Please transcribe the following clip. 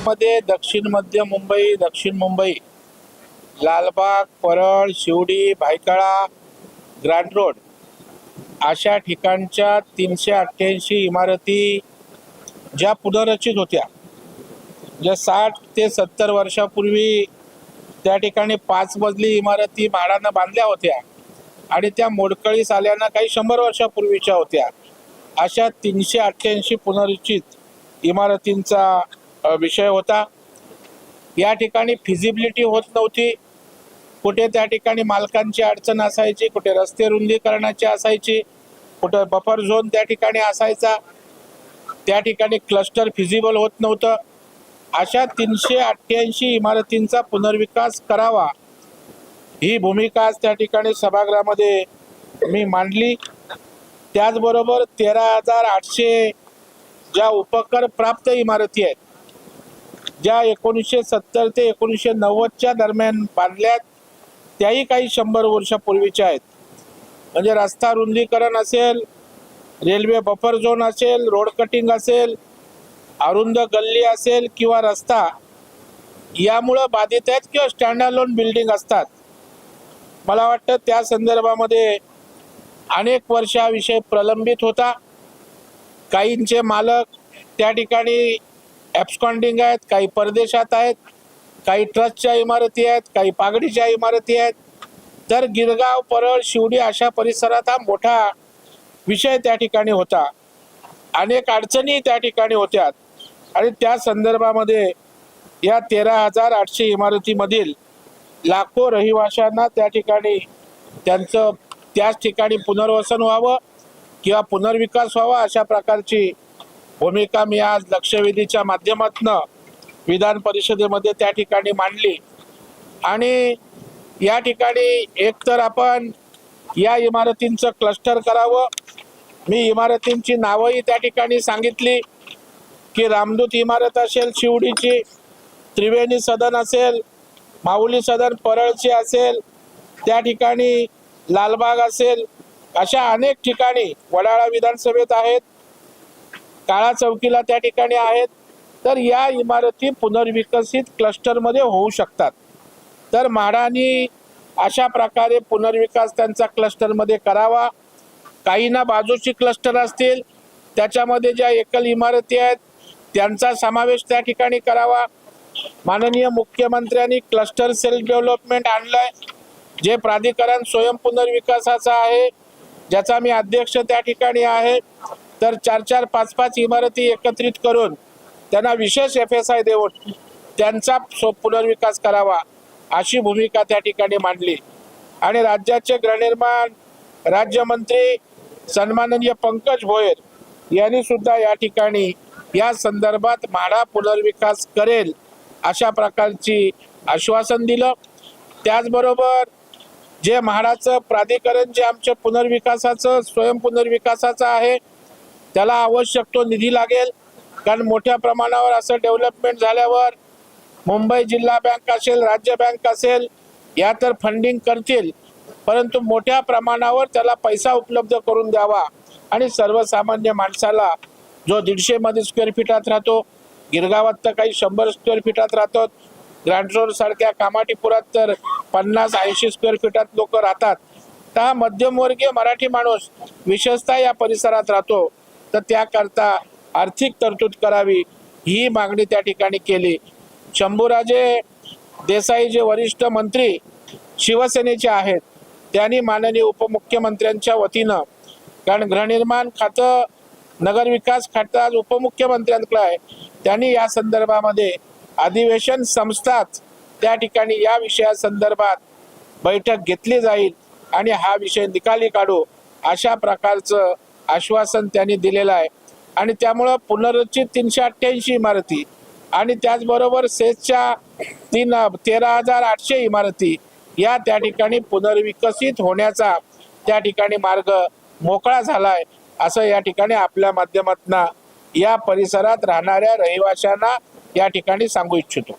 मध्ये दक्षिण मध्य मुंबई, दक्षिण मुंबई, लालबाग, परळ, शिवडी, भायखळा, ग्रँड रोड अशा ठिकाणच्या 388 इमारती ज्या पुनर्रचित होत्या, ज्या 60 ते 70 वर्षापूर्वी त्या ठिकाणी 5 मजली इमारती म्हाडानं बांधल्या होत्या आणि त्या मोडकळीस आल्यानं काही 100 वर्षापूर्वीच्या होत्या, अशा 388 पुनर्रचित इमारतींचा विषय होता। या ठिकाणी फिजिबिलिटी होत नव्हती, कुठे त्या ठिकाणी मालकांची अडचण असायची, कुठे रस्ते रुंदीकरणाची असायची, कुठे बफर झोन त्या ठिकाणी असायचा, त्या ठिकाणी क्लस्टर फिजिबल होत नव्हतं। अशा 388 इमारतींचा पुनर्विकास करावा ही भूमिका आज त्या ठिकाणी सभागृहामध्ये मी मांडली। त्याचबरोबर 13,800 ज्या उपकर प्राप्त इमारती आहेत, ज्या 1970 ते 1990च्या दरम्यान बांधल्यात, त्याही काही 100 वर्षापूर्वीच्या आहेत। म्हणजे रस्ता रुंदीकरण असेल, रेल्वे बफर झोन असेल, रोड कटिंग असेल, अरुंद गल्ली असेल किंवा रस्ता, यामुळे बाधित आहेत किंवा स्टँड अलोन बिल्डिंग असतात। मला वाटतं त्या संदर्भामध्ये अनेक वर्ष हा विषय प्रलंबित होता। काहींचे मालक त्या ठिकाणी ॲब्स्कॉन्डिंग आहेत, काही परदेशात आहेत, काही ट्रस्टच्या इमारती आहेत, काही पागडीच्या इमारती आहेत। तर गिरगाव, परळ, शिवडी अशा परिसरात हा मोठा विषय त्या ठिकाणी होता। अनेक अडचणी त्या ठिकाणी होत्या आणि त्या संदर्भामध्ये या 13,800 इमारतीमधील लाखो रहिवाशांना त्या ठिकाणी त्यांचं त्याच ठिकाणी पुनर्वसन व्हावं किंवा पुनर्विकास व्हावा, अशा प्रकारची भूमिका मी आज लक्षवेधीच्या माध्यमातून विधान परिषदेमध्ये त्या ठिकाणी मांडली। आणि या ठिकाणी एकतर आपण या इमारतींचं क्लस्टर करावं। मी इमारतींची नावंही त्या ठिकाणी सांगितली की रामदूत इमारत असेल शिवडीची, त्रिवेणी सदन असेल, माऊली सदन परळची असेल, त्या ठिकाणी लालबाग असेल, अशा अनेक ठिकाणी वडाळा विधानसभेत आहेत, काळा चौकीला त्या ठिकाणी आहेत। तर या इमारती पुनर्विकसित क्लस्टरमध्ये होऊ शकतात। तर म्हाडानी अशा प्रकारे पुनर्विकास त्यांचा क्लस्टरमध्ये करावा। काहींना बाजूची क्लस्टर असतील, त्याच्यामध्ये ज्या एकल इमारती आहेत त्यांचा समावेश त्या ठिकाणी करावा। माननीय मुख्यमंत्र्यांनी क्लस्टर सेल्फ डेव्हलपमेंट आणलंय, जे प्राधिकरण स्वयं पुनर्विकासाचं आहे, ज्याचा मी अध्यक्ष त्या ठिकाणी आहे। तर 4-4, 5-5 इमारती एकत्रित करून त्यांना विशेष FSI देऊन त्यांचा पुनर्विकास करावा, अशी भूमिका त्या ठिकाणी मांडली। आणि राज्याचे गृहनिर्माण राज्यमंत्री सन्माननीय पंकज भोयर यांनी सुद्धा या ठिकाणी या संदर्भात म्हाडा पुनर्विकास करेल अशा प्रकारची आश्वासन दिलं। त्याचबरोबर जे म्हाडाचं प्राधिकरण जे आमच्या पुनर्विकासाचं स्वयं पुनर्विकासाचं आहे, त्याला आवश्यक तो निधी लागेल, कारण मोठ्या प्रमाणावर असं डेव्हलपमेंट झाल्यावर मुंबई जिल्हा बँक असेल, राज्य बँक असेल, या तर फंडिंग करतील, परंतु मोठ्या प्रमाणावर त्याला पैसा उपलब्ध करून द्यावा। आणि सर्वसामान्य माणसाला जो 150 मध्ये स्क्वेअर फीटात राहतो, गिरगावात तर काही 100 स्क्वेअर फीटात राहतात, ग्रँड रोड सारख्या कामाठीपुरात तर 50-80 स्क्वेअर फीटात लोक राहतात। तर हा मध्यमवर्गीय मराठी माणूस विशेषतः या परिसरात राहतो, तर त्याकरता आर्थिक तरतूद करावी ही मागणी त्या ठिकाणी केली। शंभूराजे देसाई जे वरिष्ठ मंत्री शिवसेनेचे आहेत, त्यांनी माननीय उपमुख्यमंत्र्यांच्या वतीनं, कारण गृहनिर्माण खातं, नगरविकास खातं आज उपमुख्यमंत्र्यांकडे आहे, त्यांनी या संदर्भामध्ये अधिवेशन संस्थाच त्या ठिकाणी या विषयासंदर्भात बैठक घेतली जाईल आणि हा विषय निकाली काढू, अशा प्रकारचं आश्वासन त्यांनी दिलेलं आहे। आणि त्यामुळं पुनर्रचित 388 इमारती आणि त्याचबरोबर सेसच्या 13,800 इमारती या त्या ठिकाणी पुनर्विकसित होण्याचा त्या ठिकाणी मार्ग मोकळा झालाय, असं या ठिकाणी आपल्या माध्यमातून या परिसरात राहणाऱ्या रहिवाशांना या ठिकाणी सांगू इच्छितो।